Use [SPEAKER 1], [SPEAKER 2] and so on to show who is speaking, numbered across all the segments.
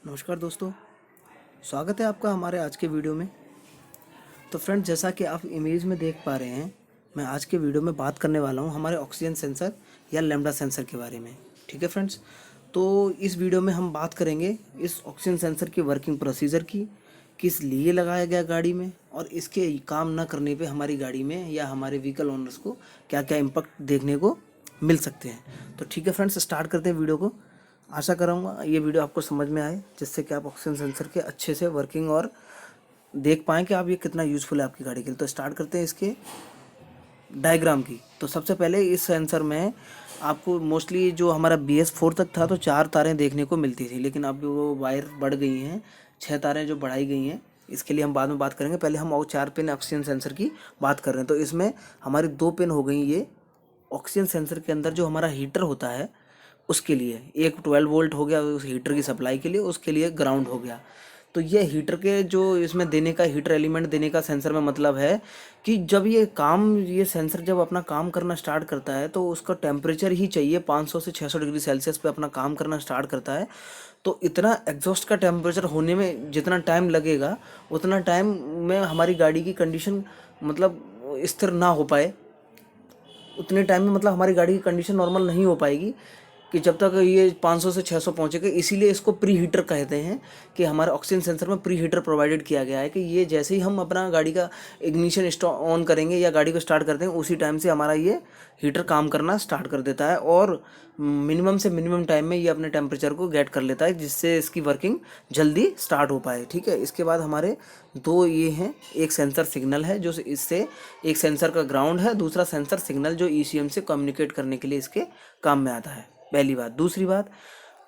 [SPEAKER 1] नमस्कार दोस्तों, स्वागत है आपका हमारे आज के वीडियो में। तो फ्रेंड्स, जैसा कि आप इमेज में देख पा रहे हैं, मैं आज के वीडियो में बात करने वाला हूं हमारे ऑक्सीजन सेंसर या लैम्ब्डा सेंसर के बारे में। ठीक है फ्रेंड्स, तो इस वीडियो में हम बात करेंगे इस ऑक्सीजन सेंसर की वर्किंग प्रोसीजर की, किस लिए लगाया गया गाड़ी में, और इसके काम न करने पे हमारी गाड़ी में या हमारे व्हीकल ओनर्स को क्या क्या इम्पैक्ट देखने को मिल सकते हैं। तो ठीक है फ्रेंड्स, स्टार्ट करते हैं वीडियो को। आशा करूँगा ये वीडियो आपको समझ में आए, जिससे कि आप ऑक्सीजन सेंसर के अच्छे से वर्किंग और देख पाएँ कि आप ये कितना यूज़फुल है आपकी गाड़ी के लिए। तो स्टार्ट करते हैं इसके डायग्राम की। तो सबसे पहले इस सेंसर में आपको मोस्टली जो हमारा BS4 तक था तो 4 तारें देखने को मिलती थी, लेकिन अब वो वायर बढ़ गई हैं, 6 तारें जो बढ़ाई गई हैं। इसके लिए हम बाद में बात करेंगे, पहले हम और 4 पिन ऑक्सीजन सेंसर की बात कर रहे हैं। तो इसमें हमारी 2 पिन हो गई ये ऑक्सीजन सेंसर के अंदर जो हमारा हीटर होता है उसके लिए। एक 12 वोल्ट हो गया उस हीटर की सप्लाई के लिए, उसके लिए ग्राउंड हो गया। तो ये हीटर के जो इसमें देने का हीटर एलिमेंट देने का सेंसर में मतलब है कि जब ये सेंसर जब अपना काम करना स्टार्ट करता है तो उसका टेम्परेचर ही चाहिए 500 से 600 डिग्री सेल्सियस पे अपना काम करना स्टार्ट करता है। तो इतना एग्जॉस्ट का टेम्परेचर होने में जितना टाइम लगेगा उतना टाइम में हमारी गाड़ी की कंडीशन मतलब स्थिर ना हो पाए, उतने टाइम में मतलब हमारी गाड़ी की कंडीशन नॉर्मल नहीं हो पाएगी कि जब तक ये 500 से 600 पहुंचेगा। इसीलिए इसको प्री हीटर कहते हैं कि हमारे ऑक्सीजन सेंसर में प्री हीटर प्रोवाइडेड किया गया है कि ये जैसे ही हम अपना गाड़ी का इग्निशन ऑन करेंगे या गाड़ी को स्टार्ट करते हैं उसी टाइम से हमारा ये हीटर काम करना स्टार्ट कर देता है और मिनिमम से मिनिमम टाइम में ये अपने टेम्परेचर को गेट कर लेता है, जिससे इसकी वर्किंग जल्दी स्टार्ट हो पाए। ठीक है, इसके बाद हमारे 2 ये हैं, एक सेंसर सिग्नल है जो इससे एक सेंसर का ग्राउंड है, दूसरा सेंसर सिग्नल जो ECM से कम्युनिकेट करने के लिए इसके काम में आता है। पहली बात। दूसरी बात,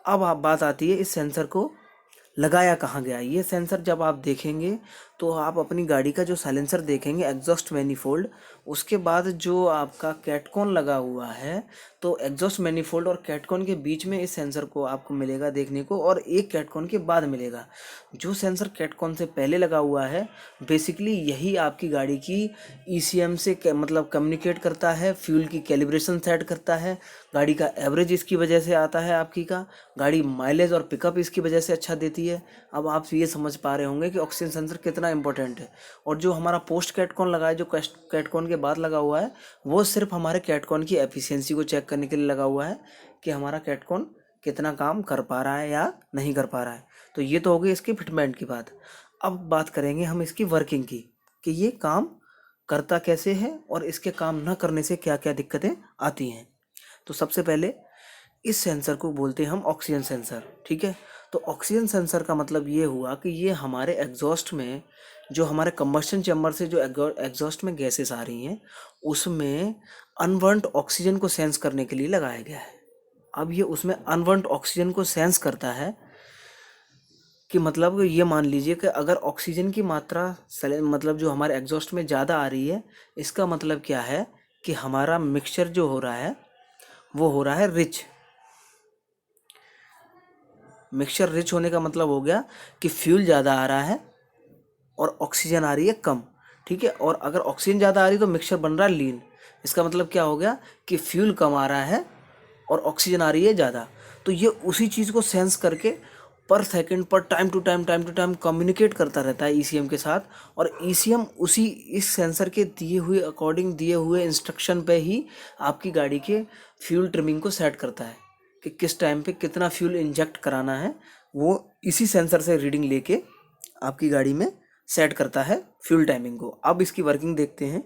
[SPEAKER 1] अब आप बात आती है इस सेंसर को लगाया कहाँ गया। ये सेंसर जब आप देखेंगे तो आप अपनी गाड़ी का जो साइलेंसर देखेंगे एग्जॉस्ट मैनिफोल्ड, उसके बाद जो आपका कैटकॉन लगा हुआ है, तो एग्जॉस्ट मैनिफोल्ड और कैटकॉन के बीच में इस सेंसर को आपको मिलेगा देखने को, और एक कैटकॉन के बाद मिलेगा। जो सेंसर कैटकॉन से पहले लगा हुआ है बेसिकली यही आपकी गाड़ी की ECM से मतलब कम्युनिकेट करता है, फ्यूल की कैलिब्रेशन सेट करता है, गाड़ी का एवरेज इसकी वजह से आता है आपकी का, गाड़ी माइलेज और पिकअप इसकी वजह से अच्छा देती है। अब आप ये समझ पा रहे होंगे कि ऑक्सीजन सेंसर कितना इंपॉर्टेंट है। और जो हमारा पोस्ट कैटकॉन लगा है, जो कैटकॉन के बाद लगा हुआ है, वो सिर्फ हमारे कैटकॉन की एफिशिएंसी को चेक करने के लिए लगा हुआ है कि हमारा कैटकॉन कितना काम कर पा रहा है या नहीं कर पा रहा है। तो ये तो हो गई इसकी फिटमेंट की बात। अब बात करेंगे हम इसकी वर्किंग की कि ये काम करता कैसे है और इसके काम न करने से क्या क्या दिक्कतें आती हैं। तो सबसे पहले इस सेंसर को बोलते हैं हम ऑक्सीजन सेंसर। ठीक है, तो ऑक्सीजन सेंसर का मतलब ये हुआ कि ये हमारे एग्जॉस्ट में जो हमारे कंबस्शन चैम्बर से जो एग्जॉस्ट में गैसेस आ रही हैं उसमें अनवांट ऑक्सीजन को सेंस करने के लिए लगाया गया है। अब ये उसमें अनवांट ऑक्सीजन को सेंस करता है कि मतलब ये मान लीजिए कि अगर ऑक्सीजन की मात्रा मतलब जो हमारे एग्जॉस्ट में ज़्यादा आ रही है, इसका मतलब क्या है कि हमारा मिक्सचर जो हो रहा है वो हो रहा है रिच। मिक्सचर रिच होने का मतलब हो गया कि फ्यूल ज़्यादा आ रहा है और ऑक्सीजन आ रही है कम। ठीक है, और अगर ऑक्सीजन ज़्यादा आ रही है तो मिक्सचर बन रहा है लीन। इसका मतलब क्या हो गया कि फ्यूल कम आ रहा है और ऑक्सीजन आ रही है ज़्यादा। तो ये उसी चीज़ को सेंस करके पर सेकंड पर टाइम टू टाइम कम्युनिकेट करता रहता है ECM के साथ, और ECM उसी इस सेंसर के दिए हुए अकॉर्डिंग दिए हुए इंस्ट्रक्शन पे ही आपकी गाड़ी के फ्यूल ट्रिमिंग को सेट करता है कि किस टाइम पे कितना फ्यूल इंजेक्ट कराना है। वो इसी सेंसर से रीडिंग लेके आपकी गाड़ी में सेट करता है फ्यूल टाइमिंग को। अब इसकी वर्किंग देखते हैं।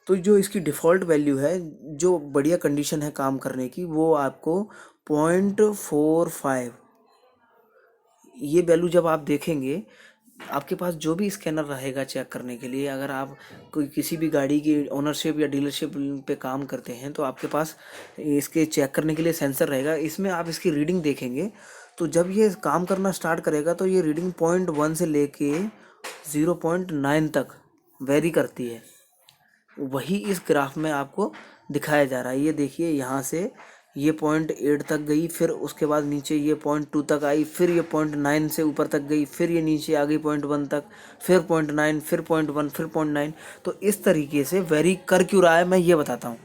[SPEAKER 1] तो जो इसकी डिफ़ॉल्ट वैल्यू है, जो बढ़िया कंडीशन है काम करने की, वो आपको 0.45, ये वैल्यू जब आप देखेंगे आपके पास जो भी स्कैनर रहेगा चेक करने के लिए, अगर आप कोई किसी भी गाड़ी की ओनरशिप या डीलरशिप पे काम करते हैं तो आपके पास इसके चेक करने के लिए सेंसर रहेगा। इसमें आप इसकी रीडिंग देखेंगे तो जब ये काम करना स्टार्ट करेगा तो ये रीडिंग 0.1 से लेके 0.9 तक वेरी करती है। वही इस ग्राफ में आपको दिखाया जा रहा है। ये देखिए, यहाँ से ये 0.8 तक गई, फिर उसके बाद नीचे ये 0.2 तक आई, फिर ये 0.9 से ऊपर तक गई, फिर ये नीचे आ गई 0.1 तक, फिर 0.9, फिर 0.1, फिर 0.9। तो इस तरीके से वेरी कर क्यों रहा है मैं ये बताता हूँ।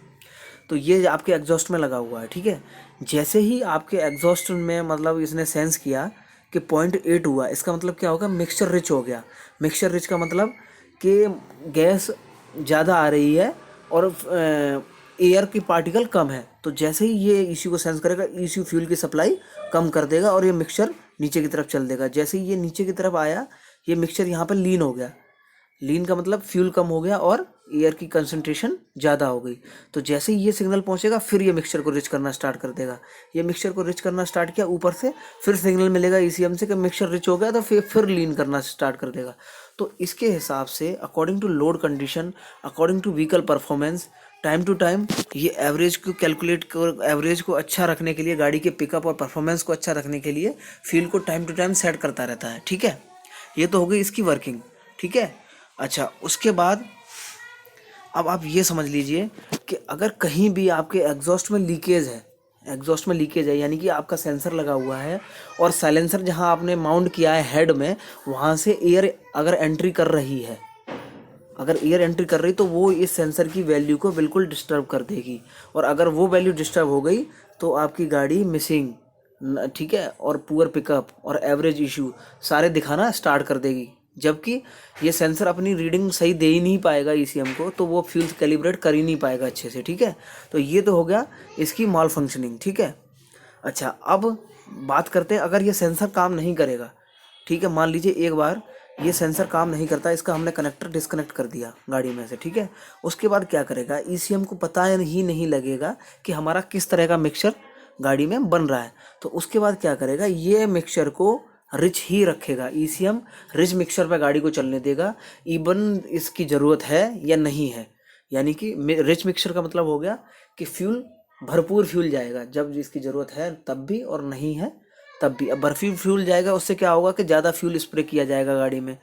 [SPEAKER 1] तो ये आपके एग्जॉस्ट में लगा हुआ है। ठीक है, जैसे ही आपके एग्जॉस्ट में मतलब इसने सेंस किया कि कि 0.8 हुआ, इसका मतलब क्या होगा, मिक्सचर रिच हो गया। मिक्सचर रिच का मतलब कि गैस ज़्यादा आ रही है और एयर की पार्टिकल कम है। तो जैसे ही ये ECU को सेंस करेगा, ECU फ्यूल की सप्लाई कम कर देगा और ये मिक्सचर नीचे की तरफ चल देगा। जैसे ही ये नीचे की तरफ आया, ये मिक्सचर यहाँ पर लीन हो गया। लीन का मतलब फ्यूल कम हो गया और एयर की कंसंट्रेशन ज़्यादा हो गई। तो जैसे ही ये सिग्नल पहुंचेगा, फिर ये मिक्सचर को रिच करना स्टार्ट कर देगा। ये मिक्सचर को रिच करना स्टार्ट किया ऊपर से, फिर सिग्नल मिलेगा ECM से कि मिक्सचर रिच हो गया, तो फिर लीन करना स्टार्ट कर देगा। तो इसके हिसाब से according to load condition, according to vehicle performance, time to time ये एवरेज को कैलकुलेट कर, एवरेज को अच्छा रखने के लिए, गाड़ी के पिकअप और परफॉर्मेंस को अच्छा रखने के लिए फ्यूल को टाइम टू टाइम सेट करता रहता है। ठीक है, ये तो हो गई इसकी वर्किंग। ठीक है, अच्छा, उसके बाद अब आप ये समझ लीजिए कि अगर कहीं भी आपके एग्जॉस्ट में लीकेज है, एग्जॉस्ट में लीकेज है यानी कि आपका सेंसर लगा हुआ है और साइलेंसर जहां आपने माउंट किया है हेड में, वहां से एयर अगर एंट्री कर रही है, अगर एयर एंट्री कर रही, तो वो इस सेंसर की वैल्यू को बिल्कुल डिस्टर्ब कर देगी। और अगर वो वैल्यू डिस्टर्ब हो गई तो आपकी गाड़ी मिसिंग, ठीक है, और पुअर पिकअप और एवरेज इशू सारे दिखाना स्टार्ट कर देगी। जबकि ये सेंसर अपनी रीडिंग सही दे ही नहीं पाएगा ECM को, तो वो फ्यूल कैलिब्रेट कर ही नहीं पाएगा अच्छे से। ठीक है, तो ये तो हो गया इसकी मॉल फंक्शनिंग। ठीक है, अच्छा, अब बात करते हैं अगर ये सेंसर काम नहीं करेगा। ठीक है, मान लीजिए एक बार ये सेंसर काम नहीं करता, इसका हमने कनेक्टर डिस्कनेक्ट कर दिया गाड़ी में से। ठीक है, उसके बाद क्या करेगा, ECM को पता ही नहीं लगेगा कि हमारा किस तरह का मिक्सचर गाड़ी में बन रहा है। तो उसके बाद क्या करेगा, ये मिक्सचर को रिच ही रखेगा। ECM रिच मिक्सचर पे गाड़ी को चलने देगा, इवन इसकी ज़रूरत है या नहीं है। यानी कि रिच मिक्सचर का मतलब हो गया कि फ्यूल, भरपूर फ्यूल जाएगा जब जिसकी ज़रूरत है तब भी, और नहीं है तब भी। अब बर्फी फ्यूल जाएगा, उससे क्या होगा कि ज़्यादा फ्यूल स्प्रे किया जाएगा गाड़ी में,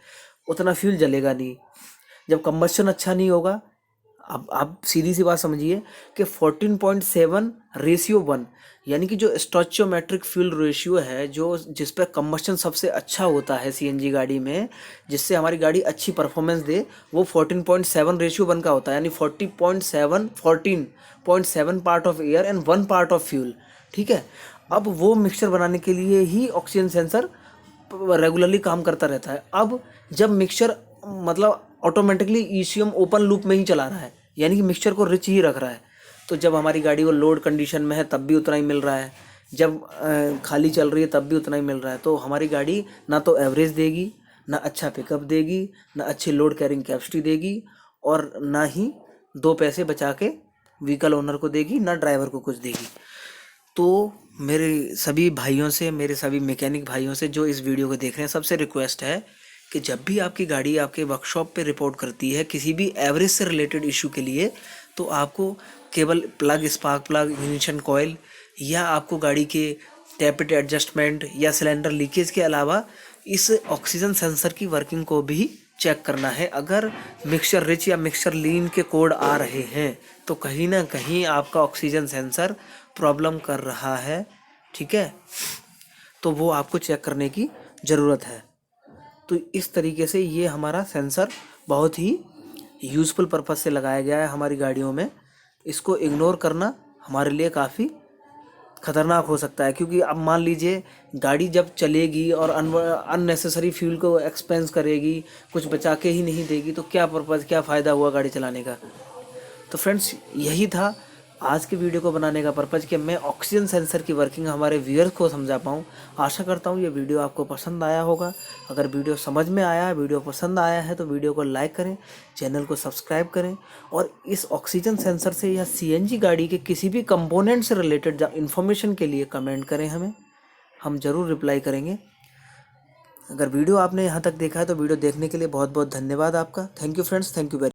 [SPEAKER 1] उतना फ्यूल जलेगा नहीं। जब कंबस्शन अच्छा नहीं होगा, अब आप सीधी सी बात समझिए कि 14.7:1, यानी कि जो स्टोइचियोमेट्रिक फ्यूल रेशियो है, जो जिस पर कंबस्शन सबसे अच्छा होता है CNG गाड़ी में, जिससे हमारी गाड़ी अच्छी परफॉर्मेंस दे, वो 14.7:1 का होता है। यानी 14.7 part of air and 1 part of fuel. ठीक है, अब वो मिक्सचर बनाने के लिए ही ऑक्सीजन सेंसर रेगुलरली काम करता रहता है। अब जब मिक्सचर मतलब ऑटोमेटिकली ECM ओपन लूप में ही चला रहा है, यानी कि मिक्सचर को रिच ही रख रहा है, तो जब हमारी गाड़ी वो लोड कंडीशन में है तब भी उतना ही मिल रहा है, जब खाली चल रही है तब भी उतना ही मिल रहा है। तो हमारी गाड़ी ना तो एवरेज देगी, ना अच्छा पिकअप देगी, ना अच्छी लोड कैरिंग कैपेसिटी देगी, और ना ही 2 पैसे बचा के व्हीकल ओनर को देगी, ना ड्राइवर को कुछ देगी। तो मेरे सभी भाइयों से, मेरे सभी मैकेनिक भाइयों से जो इस वीडियो को देख रहे हैं, सबसे रिक्वेस्ट है कि जब भी आपकी गाड़ी आपके वर्कशॉप पे रिपोर्ट करती है किसी भी एवरेज से रिलेटेड इशू के लिए, तो आपको केवल plug, spark plug, ignition coil, या आपको गाड़ी के टैपेट एडजस्टमेंट या सिलेंडर लीकेज के अलावा इस ऑक्सीजन सेंसर की वर्किंग को भी चेक करना है। अगर मिक्सचर रिच या मिक्सचर लीन के कोड आ रहे हैं तो कहीं ना कहीं आपका ऑक्सीजन सेंसर प्रॉब्लम कर रहा है। ठीक है, तो वो आपको चेक करने की ज़रूरत है। तो इस तरीके से ये हमारा सेंसर बहुत ही यूज़फुल पर्पज़ से लगाया गया है हमारी गाड़ियों में। इसको इग्नोर करना हमारे लिए काफ़ी ख़तरनाक हो सकता है, क्योंकि अब मान लीजिए गाड़ी जब चलेगी और अननेसेसरी फ्यूल को एक्सपेंस करेगी, कुछ बचा के ही नहीं देगी, तो क्या पर्पज़, क्या फ़ायदा हुआ गाड़ी चलाने का। तो फ्रेंड्स, यही था आज की वीडियो को बनाने का पर्पज़ कि मैं ऑक्सीजन सेंसर की वर्किंग हमारे व्यूअर्स को समझा पाऊँ। आशा करता हूँ ये वीडियो आपको पसंद आया होगा। अगर वीडियो समझ में आया, वीडियो पसंद आया है, तो वीडियो को लाइक करें, चैनल को सब्सक्राइब करें, और इस ऑक्सीजन सेंसर से या CNG गाड़ी के किसी भी कंपोनेंट से रिलेटेड इन्फॉर्मेशन के लिए कमेंट करें हमें, हम ज़रूर रिप्लाई करेंगे। अगर वीडियो आपने यहाँ तक देखा है तो वीडियो देखने के लिए बहुत बहुत धन्यवाद आपका। Thank you friends, thank you very